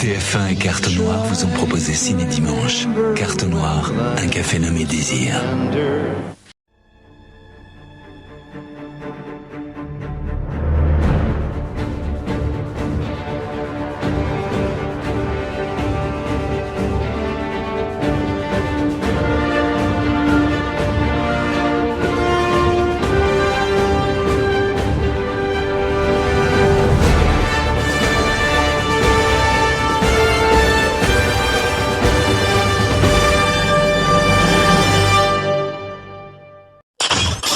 TF1 et Carte Noire vous ont proposé Ciné Dimanche. Carte Noire, un café nommé Désir.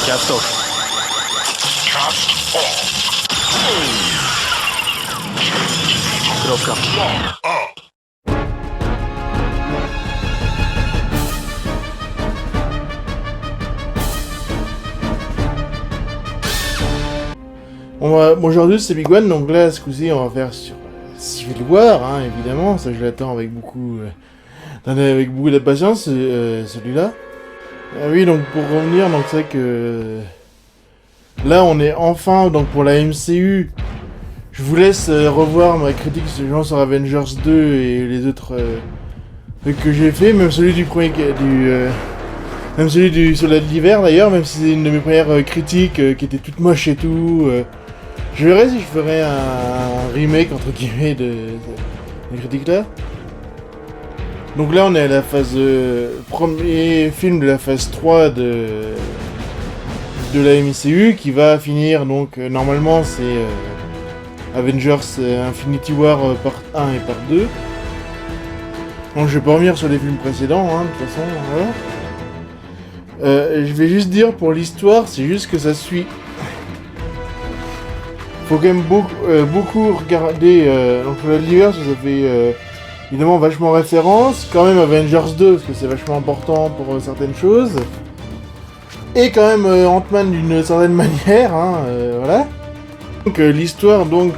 Cast off. Kropka. Bon, aujourd'hui c'est Big One, donc là ce coup-ci on va faire sur Civil War, hein, évidemment, ça je l'attends avec beaucoup d'impatience, celui-là. Oui, donc pour revenir, donc c'est vrai que là on est enfin donc pour la MCU. Je vous laisse revoir ma critique sur Avengers 2 et les autres trucs que j'ai fait, même celui du premier, même celui du Soldat de l'hiver d'ailleurs, même si c'est une de mes premières critiques qui était toute moche et tout. Je verrai si je ferai un remake entre guillemets de critique là. Donc là on est à la phase premier film de la phase 3 de la MCU qui va finir donc normalement c'est Avengers Infinity War part 1 et part 2. Donc je vais pas revenir sur les films précédents hein, de toute façon voilà. Je vais juste dire pour l'histoire, c'est juste que ça suit. Faut quand même beaucoup regarder donc l'univers, ça fait évidemment vachement référence, quand même Avengers 2 parce que c'est vachement important pour certaines choses. Et quand même Ant-Man d'une certaine manière, hein, voilà. Donc l'histoire donc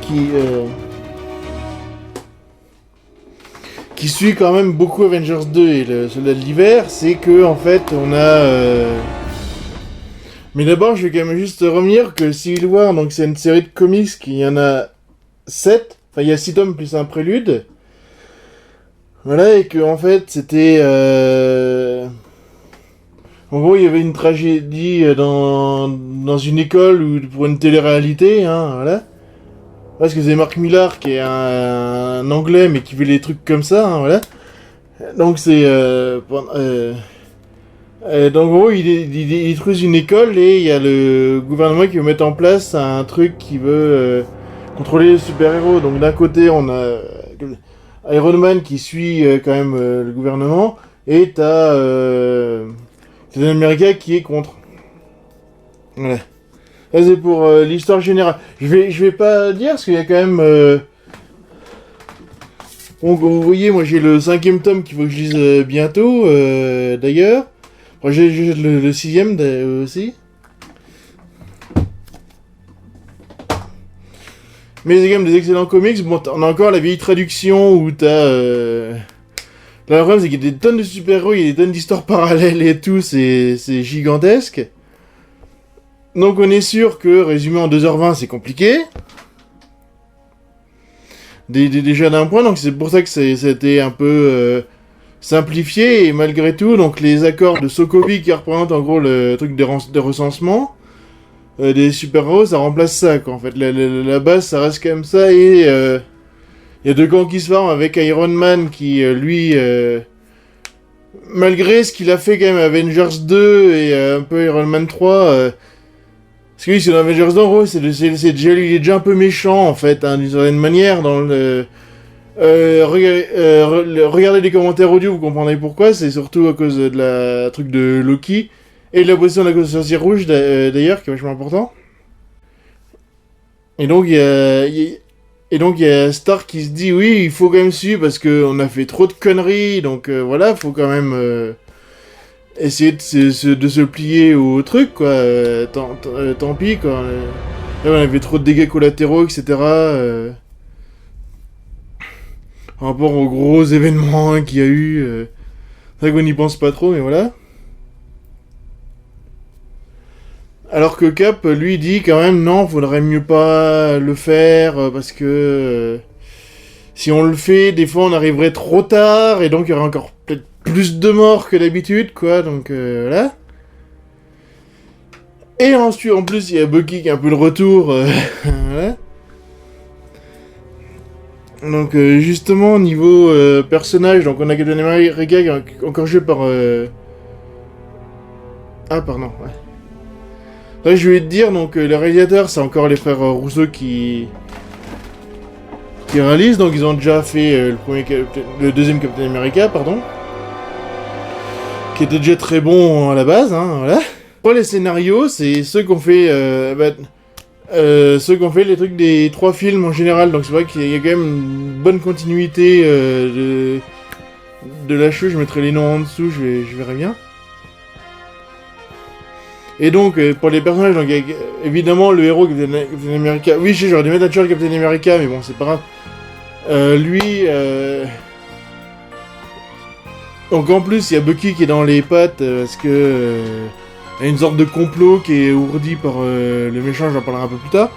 qui suit quand même beaucoup Avengers 2 et le Soldat de l'hiver, c'est que en fait on a mais d'abord je vais quand même juste revenir que Civil War, donc c'est une série de comics qui y en a 7, enfin il y a 6 tomes plus un prélude. Voilà, et que en fait c'était en gros il y avait une tragédie dans une école ou pour une télé-réalité, hein, voilà. Parce que c'est Mark Millar qui est un anglais mais qui fait des trucs comme ça, hein, voilà. Donc c'est donc en gros il détruit une école et il y a le gouvernement qui veut mettre en place un truc qui veut contrôler les super-héros. Donc d'un côté on a Iron Man qui suit quand même le gouvernement, et t'as Captain America qui est contre. Voilà. Ça c'est pour l'histoire générale. Je vais pas dire parce qu'il y a quand même. Bon, comme vous voyez, moi j'ai le 5e tome qu'il faut que je lise bientôt, d'ailleurs. Enfin, j'ai le 6e aussi. Mais c'est quand même des excellents comics. Bon, on a encore la vieille traduction où t'as... Là, le problème, c'est qu'il y a des tonnes de super-héros, il y a des tonnes d'histoires parallèles et tout, c'est gigantesque. Donc on est sûr que résumer en 2h20, c'est compliqué. Déjà d'un point, donc c'est pour ça que c'était un peu simplifié, et malgré tout, donc les accords de Sokovie qui représentent en gros le truc de recensement des super-héros, ça remplace ça, quoi. En fait, la base, ça reste comme ça, et il y a deux camps qui se forment avec Iron Man qui, lui, malgré ce qu'il a fait quand même Avengers 2 et un peu Iron Man 3, parce que oui, c'est dans Avengers 2, en gros, il est déjà un peu méchant, en fait, hein, d'une certaine manière, dans le... regardez les commentaires audio, vous comprendrez pourquoi, c'est surtout à cause de la truc de Loki, et de la position de la sorcière rouge, d'ailleurs, qui est vachement important. Et donc, il y a Et donc il y a Stark qui se dit oui, il faut quand même suivre parce qu'on a fait trop de conneries, donc voilà, faut quand même essayer de se plier au truc, quoi. Tant pis, quoi. Là, on avait trop de dégâts collatéraux, etc. Par rapport aux gros événements qu'il y a eu. C'est vrai qu'on n'y pense pas trop, mais voilà. Alors que Cap, lui, dit quand même non, faudrait mieux pas le faire parce que si on le fait, des fois on arriverait trop tard et donc il y aurait encore peut-être plus de morts que d'habitude, quoi. Donc voilà. Et ensuite, en plus, il y a Bucky qui a un peu le retour. Voilà. Donc justement, niveau personnage, donc on a Captain America qui est encore joué par... Ah, pardon, ouais. Là, je vais te dire, donc les réalisateurs, c'est encore les frères Rousseau qui réalisent. Donc ils ont déjà fait le deuxième Captain America, pardon, qui était déjà très bon à la base, hein, voilà. Pour les scénarios, c'est ceux qui ont fait les trucs des 3 films en général. Donc c'est vrai qu'il y a quand même une bonne continuité de la chose. Je mettrai les noms en dessous, je verrai bien. Et donc, pour les personnages, donc, évidemment, le héros Captain America... Oui, j'aurais dû mettre un Captain America, mais bon, c'est pas grave. Lui... Donc, en plus, il y a Bucky qui est dans les pattes, parce que... il y a une sorte de complot qui est ourdi par le méchant, j'en parlerai un peu plus tard.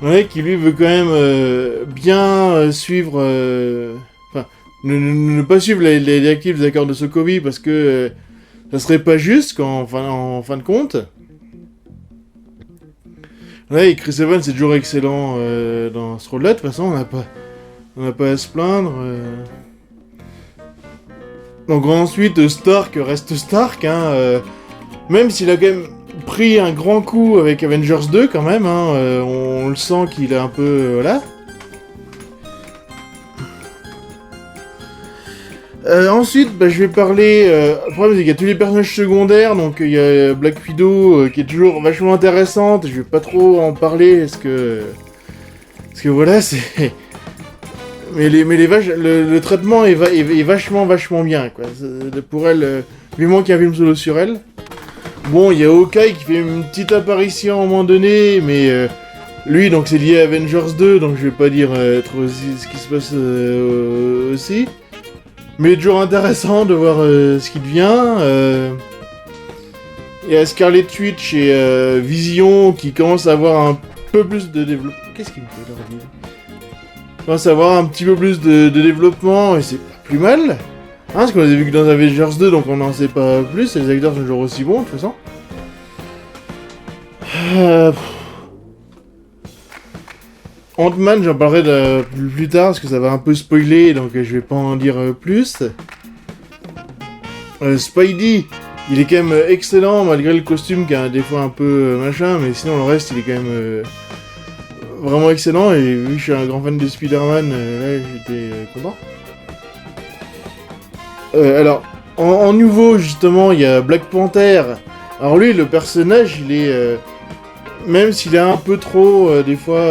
Ouais, qui lui veut quand même bien suivre... Enfin, ne pas suivre les directives des accords de Sokovie, parce que... ça serait pas juste en fin de compte. Ouais, et Chris Evans c'est toujours excellent dans ce rôle-là. De toute façon, on n'a pas à se plaindre. Donc ensuite, Stark reste Stark. Hein, même s'il a quand même pris un grand coup avec Avengers 2 quand même. Hein, on le sent qu'il est un peu... voilà. Ensuite, je vais parler... le problème, c'est qu'il y a tous les personnages secondaires, donc il y a Black Widow qui est toujours vachement intéressante, je vais pas trop en parler, parce que voilà, c'est... Mais le traitement est vachement bien, quoi. Pour elle, vivement qu'il y a un film solo sur elle. Bon, il y a Hawkeye qui fait une petite apparition à un moment donné, mais... lui, donc c'est lié à Avengers 2, donc je vais pas dire trop ce qui se passe aussi. Mais toujours intéressant de voir ce qui devient. Il y a Scarlet Witch et Vision qui commencent à avoir un peu plus de développement. Qu'est-ce qu'il me fait leur vie ? Commencent à avoir un petit peu plus de développement et c'est pas plus mal. Hein, parce qu'on les a vu que dans Avengers 2, donc on n'en sait pas plus. Et les acteurs sont toujours aussi bons de toute façon. Ant-Man, j'en parlerai plus tard parce que ça va un peu spoiler, donc je vais pas en dire plus. Spidey, il est quand même excellent malgré le costume qui a des fois un peu machin, mais sinon le reste il est quand même vraiment excellent. Et vu que je suis un grand fan de Spider-Man, là j'étais content. Alors, en nouveau justement, il y a Black Panther. Alors lui, le personnage, il est... même s'il est un peu trop, des fois,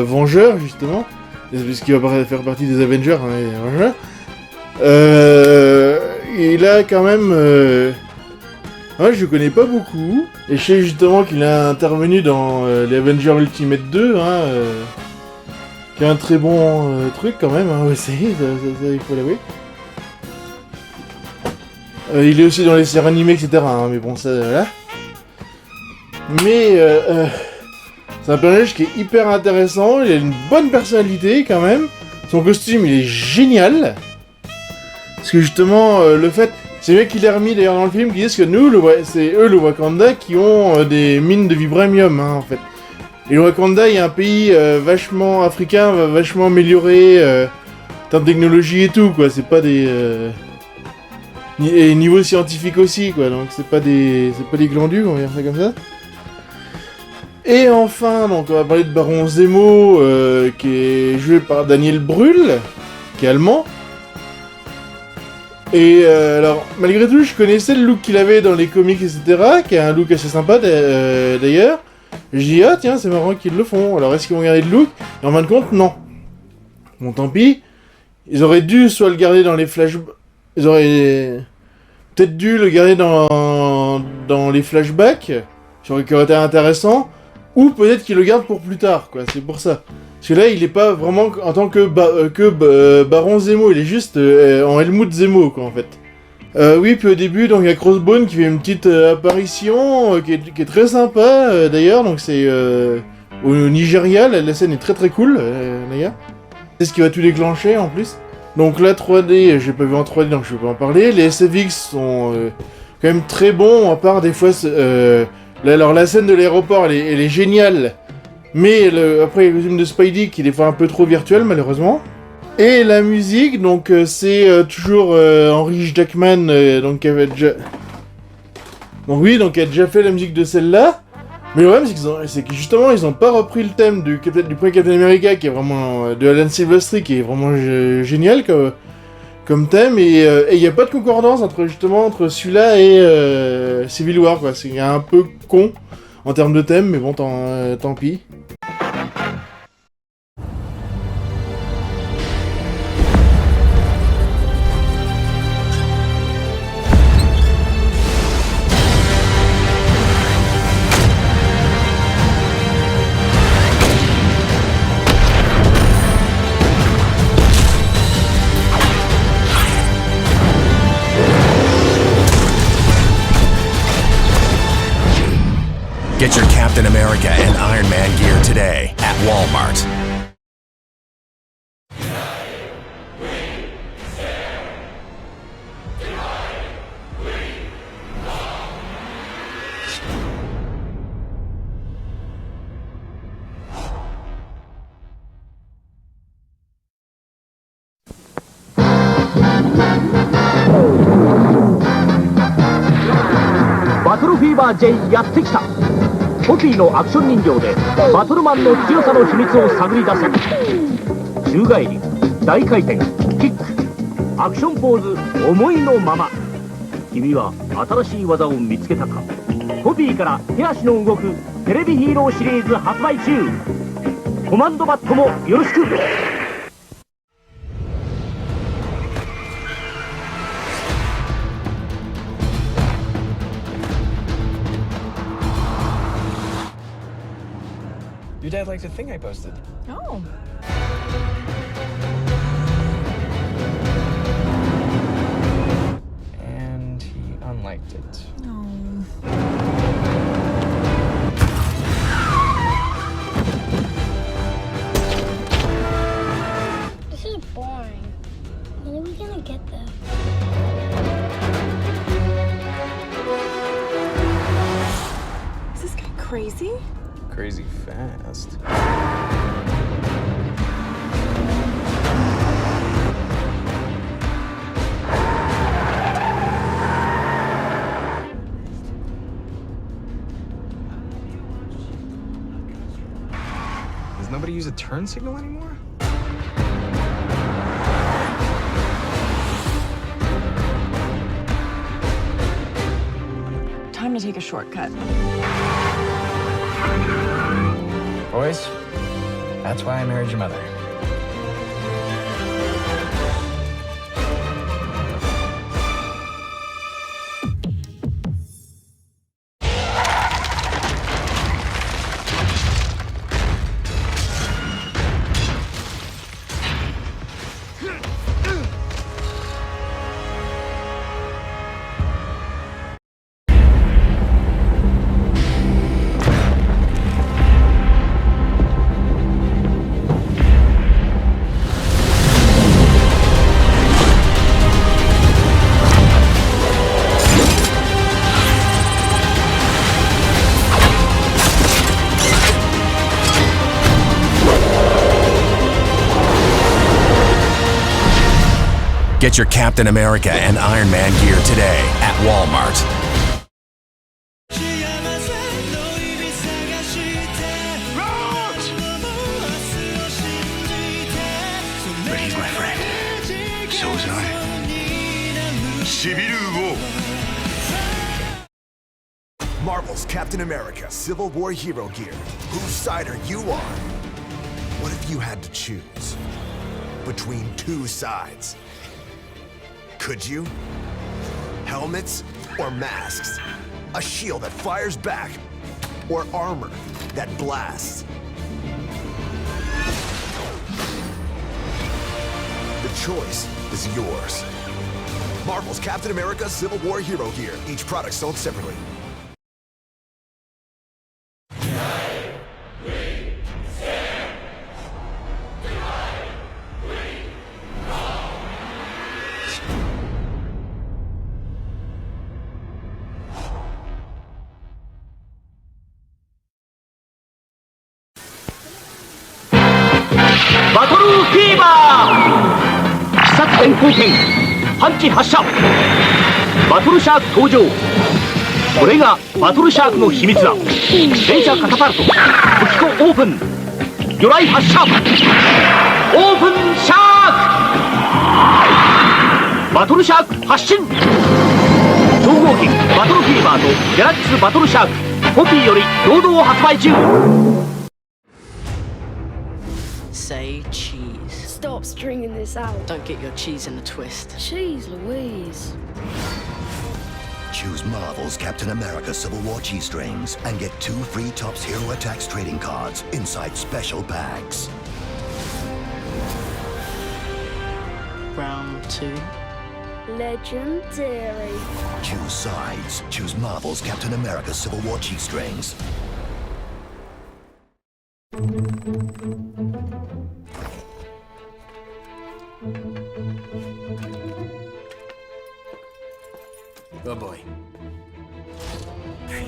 vengeur, justement, parce qu'il va faire partie des Avengers, hein, il a quand même... ouais, je le connais pas beaucoup, et je sais justement qu'il a intervenu dans les Avengers Ultimate 2, hein, qui est un très bon truc quand même, hein, ça, il faut l'avouer. Il est aussi dans les séries animées, etc., hein, mais bon, ça, voilà. Mais c'est un personnage qui est hyper intéressant, il a une bonne personnalité quand même. Son costume il est génial. Parce que justement, le fait... C'est vrai qu'il est remis d'ailleurs dans le film qui disent que nous, c'est eux le Wakanda qui ont des mines de vibranium, hein, en fait. Et le Wakanda il y a un pays vachement africain, vachement amélioré en termes de technologie et tout, quoi. C'est pas des... et niveau scientifique aussi, quoi. Donc c'est pas des glandus, on va dire ça comme ça. Et enfin, donc on va parler de Baron Zemo, qui est joué par Daniel Brühl, qui est allemand. Et alors, malgré tout, je connaissais le look qu'il avait dans les comics, etc., qui a un look assez sympa d'ailleurs. Je dis, ah tiens, c'est marrant qu'ils le font, alors est-ce qu'ils vont garder le look? Et en fin de compte, non. Bon, tant pis. Ils auraient dû soit le garder dans les flashbacks. Ils auraient peut-être dû le garder dans les flashbacks, qui aurait été intéressant, ou peut-être qu'ils le gardent pour plus tard, quoi, c'est pour ça. Parce que là, il est pas vraiment en tant que, Baron Zemo, il est juste en Helmut Zemo, quoi, en fait. Oui, puis au début, donc il y a Crossbone qui fait une petite apparition qui est très sympa d'ailleurs. Donc c'est au Nigeria, la scène est très très cool d'ailleurs. C'est ce qui va tout déclencher en plus. Donc la 3D, j'ai pas vu en 3D donc je vais pas en parler. Les SFX sont quand même très bons, à part des fois. Alors la scène de l'aéroport, elle est géniale. Mais après, il y a le costume de Spidey qui est des fois un peu trop virtuel malheureusement. Et la musique, donc c'est toujours Henry Jackman, donc qui avait déjà... Donc oui, donc qui a déjà fait la musique de celle-là. Mais le problème, c'est que justement, ils ont pas repris le thème du premier Captain America, qui est vraiment... de Alan Silvestri, qui est vraiment génial comme thème. Et il n'y a pas de concordance entre celui-là et Civil War, quoi. C'est un peu con en termes de thème, mais bon, tant pis. Get your Captain America and Iron Man gear today at Walmart. Battle Fever J やってきた。コピーのアクション人形でバトルマンの強さの秘密を探り出せ。宙返り、大回転、キック、アクションポーズ、思いのまま。君は新しい技を見つけたか。コピーから手足の動くテレビヒーローシリーズ発売中。コマンドバットもよろしく。Your dad liked a thing I posted. Oh. And he unliked it. No. This is boring. When are we gonna get there? Is this guy crazy? Crazy fast. Does nobody use a turn signal anymore? Time to take a shortcut. Boys, that's why I married your mother. Get your Captain America and Iron Man gear today at Walmart. But he's my friend. So is I. Marvel's Captain America Civil War hero gear. Whose side are you on? What if you had to choose between two sides? Could you? Helmets or masks? A shield that fires back? Or armor that blasts? The choice is yours. Marvel's Captain America Civil War hero gear. Each product sold separately.バトルフィーバー。奇策変更剣、パンチ発射。バトルシャーク登場。これがバトルシャークの秘密だ。連射カタパルト、武器庫オープン。魚雷発射。オープンシャーク。バトルシャーク発進。超合金バトルフィーバーとギャラクスバトルシャーク、コピーより共同発売中。Say cheese. Stop stringing this out. Don't get your cheese in a twist. Jeez Louise. Choose Marvel's Captain America Civil War cheese strings and get 2 free Topps Hero Attacks trading cards inside special bags. Round 2. Legendary. Choose sides. Choose Marvel's Captain America Civil War cheese strings. Oh boy.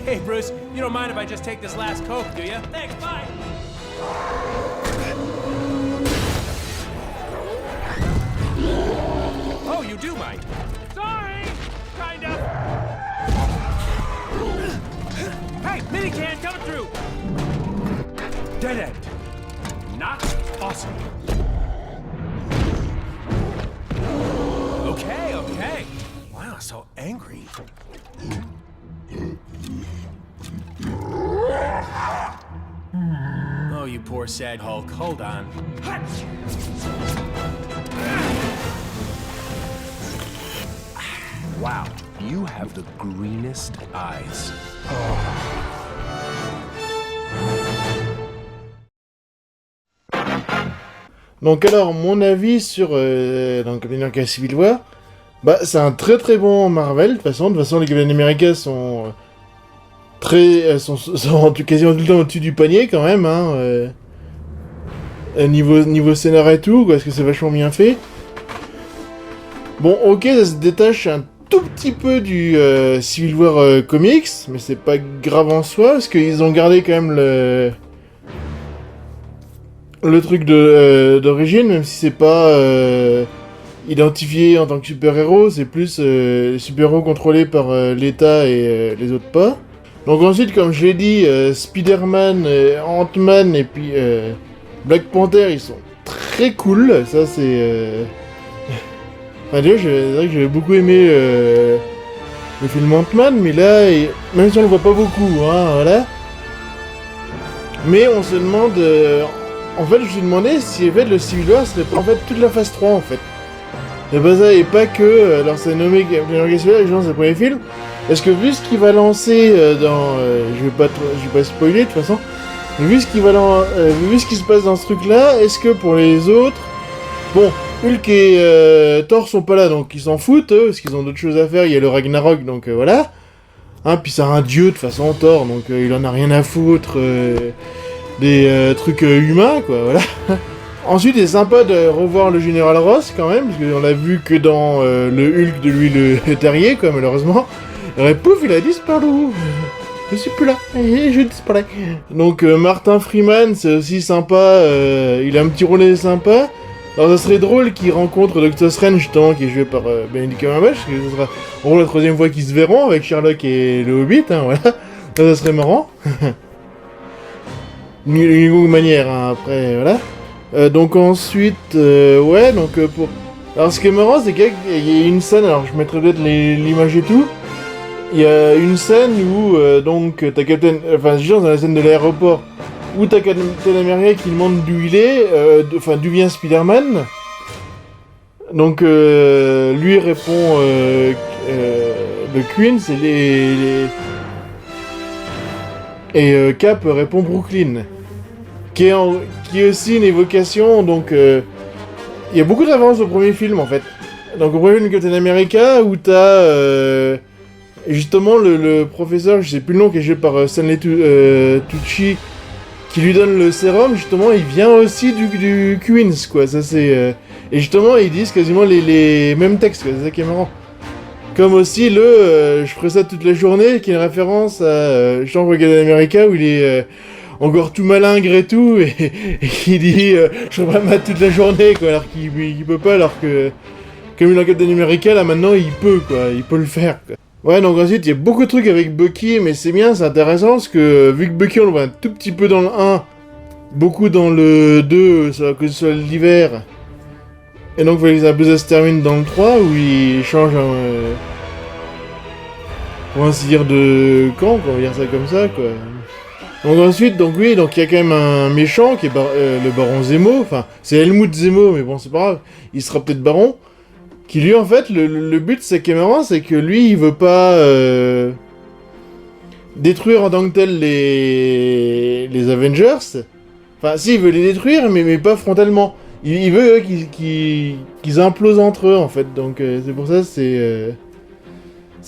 Hey Bruce, you don't mind if I just take this last Coke, do you? Thanks, bye! Oh, you do mind. Sorry! Kind of. Hey, mini-can coming through! Dead end. Not awesome. Okay. Wow, so angry. Oh, you poor sad Hulk. Hold on. Wow, you have the greenest eyes. Donc alors, mon avis sur Captain America Civil War, bah c'est un très très bon Marvel. De toute façon, les Captain America sont sont quasiment tout le temps au-dessus du panier quand même, hein. Niveau scénar et tout, parce que c'est vachement bien fait. Bon, ok, ça se détache un tout petit peu du Civil War comics, mais c'est pas grave en soi, parce qu'ils ont gardé quand même le truc d'origine, même si c'est pas identifié en tant que super-héros, c'est plus super-héros contrôlés par l'État et les autres pas. Donc ensuite, comme je l'ai dit, Spider-Man, Ant-Man et puis Black Panther, ils sont très cool, ça c'est... Enfin déjà, c'est vrai que j'avais beaucoup aimé le film Ant-Man, mais là, même si on le voit pas beaucoup, hein, voilà. Mais on se demande... En fait, je me suis demandé si en fait, le Civil War serait pas en fait toute la phase 3 en fait. Et bah ça, et pas que... alors c'est nommé Captain America Civil War, les gens, c'est le premier film. Parce que vu ce qu'il va lancer dans... je vais pas spoiler de toute façon. Mais vu ce qu'il vu ce qui se passe dans ce truc-là, est-ce que pour les autres... Bon, Hulk et Thor sont pas là, donc ils s'en foutent, eux, parce qu'ils ont d'autres choses à faire. Il y a le Ragnarok, donc voilà. Hein, puis c'est un dieu, de toute façon, Thor, donc il en a rien à foutre des trucs humains, quoi, voilà. Ensuite, c'est sympa de revoir le Général Ross, quand même, parce qu'on l'a vu que dans le Hulk de lui, le terrier, quoi, malheureusement. Et pouf, il a disparu. Je suis plus là, et je disparais. Donc Martin Freeman, c'est aussi sympa, il a un petit rôle sympa. Alors ça serait drôle qu'il rencontre Doctor Strange, justement, qui est joué par Benedict Cumberbatch, parce que ce sera en gros la troisième fois qu'ils se verront avec Sherlock et le Hobbit, hein, voilà. Ça serait marrant. Une manière, hein, après, voilà. Donc ensuite, ouais, donc pour... Alors ce qui est marrant, c'est qu'il y a une scène, alors je mettrai peut-être l'image et tout, il y a une scène où, donc, t'as Captain... Enfin, genre dans la scène de l'aéroport, où t'as Captain America qui demande d'où il est, enfin, d'où vient Spider-Man. Donc, lui répond, le Queens, et Cap répond Brooklyn. Qui est aussi une évocation, donc... il y a beaucoup de références au premier film, en fait. Donc, au premier film Captain America, où t'as... justement, le professeur, je sais plus le nom, qui est joué par Stanley Tucci, qui lui donne le sérum, justement, il vient aussi du Queens, quoi. Ça, c'est... Et justement, ils disent quasiment les mêmes textes, quoi. C'est ça qui est marrant. Comme aussi je ferai ça toute la journée, qui est une référence à Jean Captain America, où il est... encore tout malingre et tout, et il dit je ferai pas toute la journée, quoi, alors qu'il peut pas, alors que comme il est en Captain America, là maintenant il peut, quoi, il peut le faire, quoi. Ouais, donc ensuite il y a beaucoup de trucs avec Bucky, mais c'est bien, c'est intéressant, parce que vu que Bucky on le voit un tout petit peu dans le 1, beaucoup dans le 2, que ce soit l'hiver, et donc il un peu ça se termine dans le 3, où il change pour ainsi dire de camp, on va dire ça comme ça, quoi. Donc ensuite, donc oui, donc il y a quand même un méchant qui est le baron Zemo, enfin c'est Helmut Zemo, mais bon c'est pas grave, il sera peut-être baron, qui lui en fait, le but c'est qui est marrant, c'est que lui il veut pas détruire en tant que tel les Avengers, enfin si il veut les détruire mais pas frontalement, il veut qu'ils implosent entre eux en fait, donc c'est pour ça c'est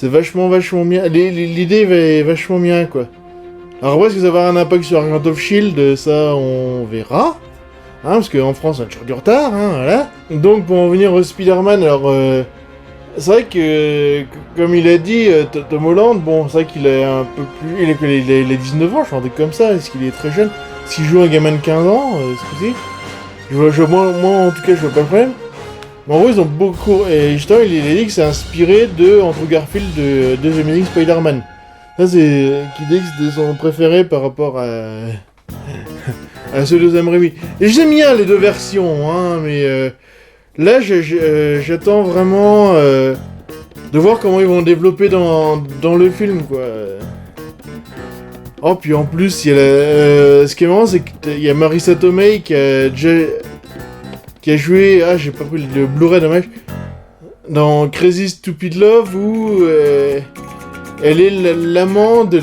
vachement bien, l'idée est vachement bien quoi. Alors après, est-ce que ça va avoir un impact sur Agent of S.H.I.E.L.D. Ça, on verra. Hein, parce qu'en France, on a toujours du retard, hein, voilà. Donc, pour en venir au Spider-Man, alors... c'est vrai que, comme il a dit, Tom Holland, bon, c'est vrai qu'il est un peu plus... Il a 19 ans, je crois, un truc comme ça, est-ce qu'il est très jeune? S'il joue un gamin de 15 ans, ce coup-ci, moi, en tout cas, je vois pas le problème. Mais en gros, ils ont beaucoup... Et justement, il a dit que c'est inspiré de Andrew Garfield de The Amazing Spider-Man. Ça, c'est qui dit que c'était son préféré par rapport à ceux de Sam Raimi. Et j'aime bien les deux versions, hein, mais là, j'attends vraiment de voir comment ils vont développer dans le film, quoi. Oh, puis en plus, il y a ce qui est marrant, c'est qu'il y a Marissa Tomei qui a joué... Ah, j'ai pas pris le Blu-ray, dommage. Dans Crazy Stupid Love, où... elle est l'amant de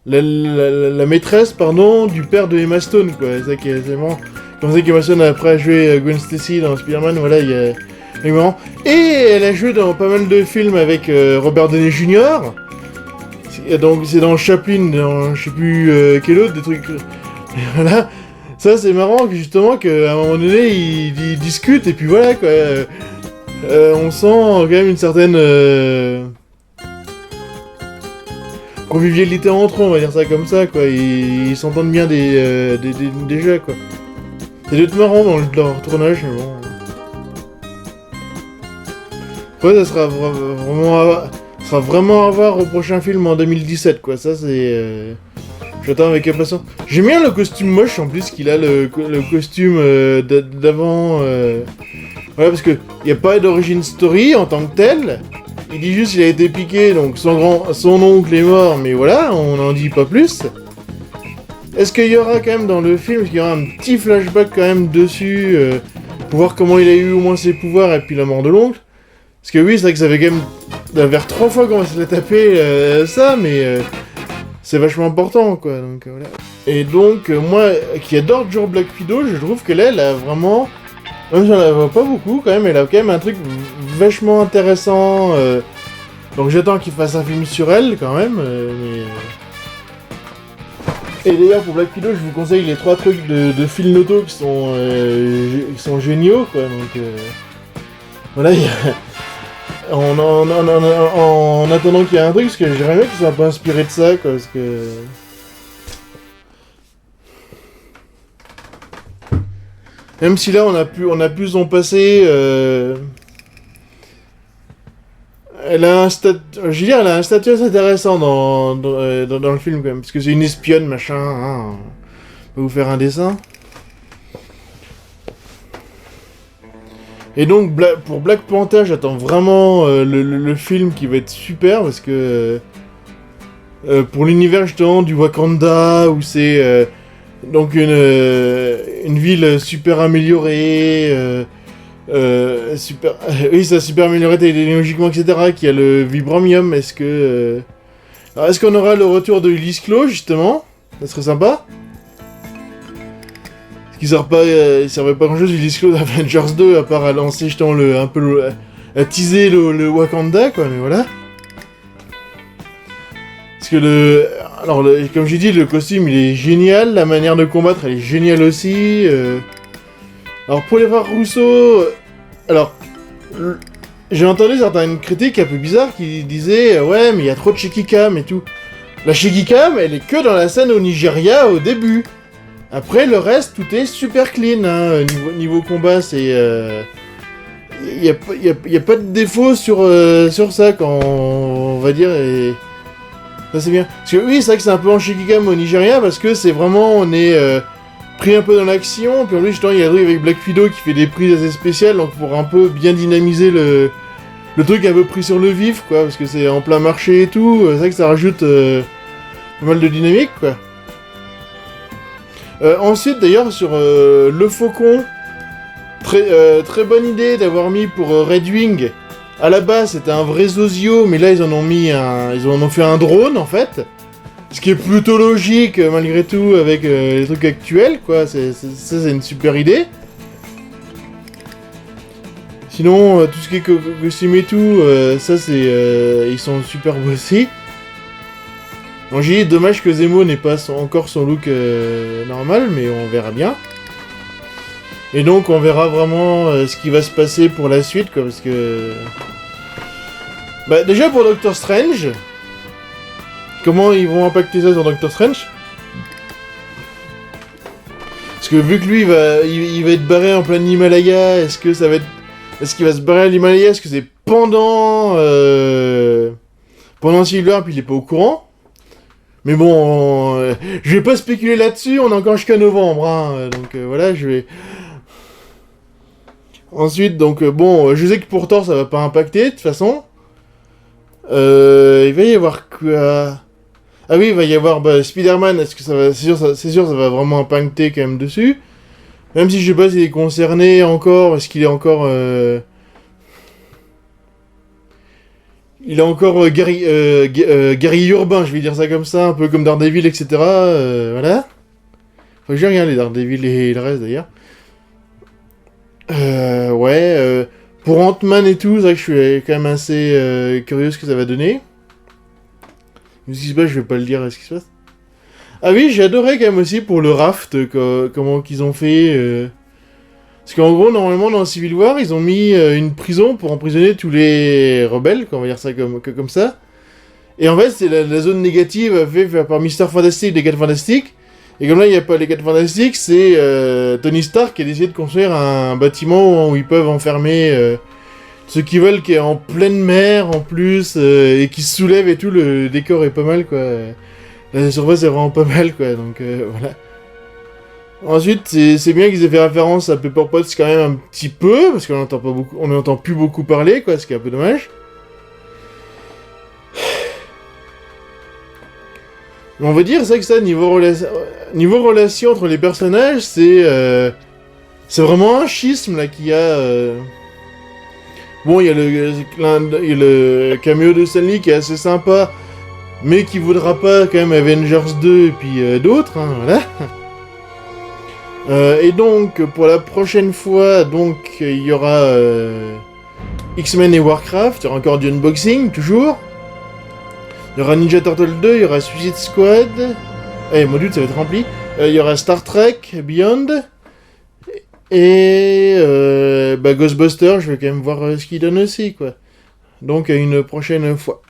la maîtresse, pardon, du père de Emma Stone, quoi. C'est ça qui est marrant. Comme ça qu'Emma Stone, après, a joué Gwen Stacy dans Spider-Man, voilà, il y a marrant. Et elle a joué dans pas mal de films avec Robert Downey Jr. Donc, c'est dans Chaplin, dans je sais plus quel autre, des trucs... Et voilà. Ça, c'est marrant, justement, qu'à un moment donné, ils discutent, et puis voilà, quoi. On sent quand même une certaine convivialité entre eux, on va dire ça comme ça, quoi. Ils s'entendent bien déjà, quoi. C'est d'être marrant dans leur tournage, mais bon. Ouais, ça sera vraiment à voir au prochain film en 2017, quoi. Ça, c'est... J'attends avec impatience. J'aime bien le costume moche, en plus, qu'il a, le costume d'avant... Voilà, parce que il n'y a pas d'origine story en tant que tel. Il dit juste qu'il a été piqué, donc son oncle est mort, mais voilà, on n'en dit pas plus. Est-ce qu'il y aura quand même dans le film, est-ce qu'il y aura un petit flashback quand même dessus, pour voir comment il a eu au moins ses pouvoirs et puis la mort de l'oncle? Parce que oui, c'est vrai que ça fait quand même vers 3 fois qu'on va se la taper ça, mais c'est vachement important, quoi. Donc voilà. Et donc, moi, qui adore toujours Black Widow, je trouve que là, elle a vraiment... Même si j'en la vois pas beaucoup, quand même, elle a quand même un truc vachement intéressant. Donc j'attends qu'il fasse un film sur elle, quand même. Et d'ailleurs, pour Black Widow, je vous conseille les 3 trucs de Phil Noto qui sont géniaux, quoi. Donc voilà, en attendant qu'il y ait un truc, parce que j'aimerais bien qu'ils soient un peu inspirés de ça, quoi, parce que... Même si là, on a pu son passé... Elle a un statut assez intéressant dans le film, quand même. Parce que c'est une espionne, machin, hein. On va vous faire un dessin. Et donc, pour Black Panther, j'attends vraiment le film qui va être super, parce que pour l'univers justement du Wakanda, où c'est donc une ville super améliorée, super, oui, ça a super amélioré technologiquement, etc., qui a le vibranium. Est-ce qu'on aura le retour de Ulysse Klaue, justement? Ça serait sympa. Il servait pas grand-chose, Ulysse Klaue d'Avengers 2, à part à lancer justement à teaser le Wakanda, quoi, mais voilà. Parce que comme j'ai dit, le costume, il est génial, la manière de combattre, elle est géniale aussi. Alors, pour les frères Rousseau, j'ai entendu certaines critiques un peu bizarres qui disaient ouais, mais il y a trop de shaky cam et tout. La shaky cam, elle est que dans la scène au Nigeria au début. Après, le reste, tout est super clean, hein. Niveau combat, c'est... y a pas de défaut sur ça, quand on va dire, et... Ça, c'est bien. Parce que oui, c'est vrai que c'est un peu en shaky cam au Nigeria, parce que c'est vraiment... On est pris un peu dans l'action, puis en plus, justement, il y a le truc avec Black Widow qui fait des prises assez spéciales, donc pour un peu bien dynamiser le truc un peu pris sur le vif, quoi, parce que c'est en plein marché et tout, c'est vrai que ça rajoute pas mal de dynamique, quoi. Ensuite, d'ailleurs, sur le Faucon, très bonne idée d'avoir mis pour Red Wing. À la base, c'était un vrai Zozio, mais là, ils en ont fait un drone, en fait. Ce qui est plutôt logique, malgré tout, avec les trucs actuels, quoi. C'est une super idée. Sinon, tout ce qui est costume et tout, ça, c'est... ils sont super beaux aussi. Bon, j'ai dit, dommage que Zemo n'ait pas encore son look normal, mais on verra bien. Et donc, on verra vraiment ce qui va se passer pour la suite, quoi, parce que... Bah, déjà pour Doctor Strange, comment ils vont impacter ça sur Doctor Strange? Parce que vu que lui, il va être barré en plein Himalaya, est-ce qu'il va se barrer à l'Himalaya? Est-ce que c'est pendant Civil War, puis il est pas au courant? Mais bon, je vais pas spéculer là-dessus, on est encore jusqu'à novembre, hein, donc voilà, je vais... Ensuite, donc bon, je sais que pour Thor, ça va pas impacter, de toute façon. Il va y avoir quoi? Ah oui, il va y avoir Spider-Man, est-ce que ça va... C'est sûr, ça va vraiment impacter quand même dessus. Même si je sais pas s'il est concerné encore, est-ce qu'il est encore... Il est encore guerrier urbain, je vais dire ça comme ça, un peu comme Daredevil, etc. Voilà. Faut que j'ai rien les Daredevil et le reste d'ailleurs. Ouais, pour Ant-Man et tout, c'est vrai que je suis quand même assez curieux ce que ça va donner. Mais ce qui se passe, je vais pas le dire ce qui se passe. Ah oui, j'ai adoré quand même aussi pour le raft, comment qu'ils ont fait... Parce qu'en gros, normalement, dans Civil War, ils ont mis une prison pour emprisonner tous les rebelles, on va dire ça comme ça. Et en fait, c'est la zone négative faite par Mr. Fantastic des 4 Fantastiques. Et comme là, il n'y a pas les 4 Fantastiques, c'est Tony Stark qui a décidé de construire un bâtiment où ils peuvent enfermer ceux qui veulent, qui est en pleine mer en plus, et qui se soulève et tout. Le décor est pas mal, quoi. La surface est vraiment pas mal, quoi, donc voilà. Ensuite, c'est bien qu'ils aient fait référence à Pepper Potts quand même un petit peu, parce qu'on n'entend plus beaucoup parler, quoi, ce qui est un peu dommage. Mais on va dire, c'est vrai que ça, niveau relation entre les personnages, c'est vraiment un schisme, là, qu'il y a... Bon, il y a le caméo de Stanley qui est assez sympa, mais qui vaudra pas quand même Avengers 2 et puis d'autres, hein, voilà. Et donc, pour la prochaine fois, donc, il y aura X-Men et Warcraft, il y aura encore du unboxing, toujours. Il y aura Ninja Turtle 2, il y aura Suicide Squad. Module, ça va être rempli. Il y aura Star Trek Beyond. Et Ghostbusters, je vais quand même voir ce qu'il donne aussi, quoi. Donc, à une prochaine fois.